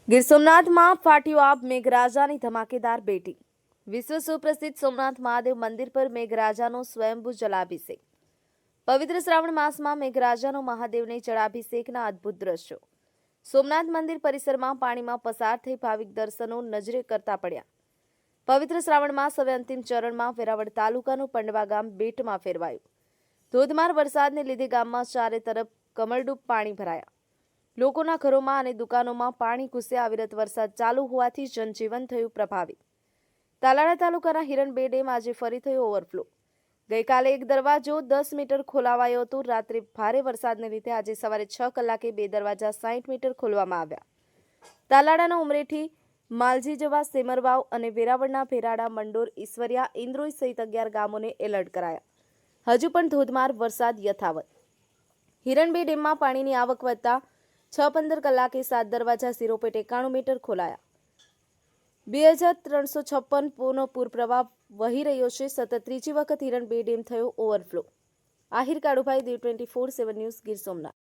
ગીર સોમનાથમાં ફાટ્યું આપ મેઘરાજાની ધમાકેદાર ભેટી। વિશ્વ સુપ્રસિદ્ધ સોમનાથ મહાદેવ મંદિર પર મેઘરાજાનો સ્વયંભૂ જલાભિષેક। પવિત્ર શ્રાવણ માસમાં મેઘરાજાનો મહાદેવને જળાભિષેકના અદ્ભુત દ્રશ્યો। સોમનાથ મંદિર પરિસરમાં પાણીમાં પસાર થઈ ભાવિક દર્શનો નજરે કરતા પડ્યા। પવિત્ર શ્રાવણ માસ હવે અંતિમ ચરણમાં। વેરાવળ તાલુકાનું પંડવા ગામ બેટમાં ફેરવાયું। ધોધમાર વરસાદને લીધે ગામમાં ચારે તરફ કમળડૂબ પાણી ભરાયા। લોકોના ઘરોમાં અને દુકાનોમાં પાણી ઘૂસ્યા। અવિરત વરસાદ ચાલુ હોવાથી જનજીવન થયું પ્રભાવિત। તાલાળા તાલુકાના હિરણબે ડેમ આજે ફરી થયો ઓવરફ્લો। ગઈકાલે એક દરવાજો 10 મીટર ખોલાવાયો હતો। રાત્રે ભારે વરસાદને લીધે આજે સવારે 6 કલાકે બે દરવાજા 60 મીટર ખોલવામાં આવ્યા। તાલાળાના ઉમરેઠી, માલજી જવા, સેમરવાવ અને વેરાવળના ભેરાડા, મંડોર, ઈશ્વરિયા, ઇન્દ્રોઈ સહિત 11 ગામોને એલર્ટ કરાયા। હજુ પણ ધોધમાર વરસાદ યથાવત। હિરણબે ડેમમાં પાણીની આવક વધતા 6:15 કલાકે 7 દરવાજા 0.91 મીટર ખોલાયા। 2356 નો પૂર પ્રવાહ વહી રહ્યો છે। સતત ત્રીજી વખત હિરણબે ડેમ થયો ઓવરફ્લો। આહિર કાળુભાઈ, દીવ 24/7 ન્યૂઝ, ગીર સોમનાથ।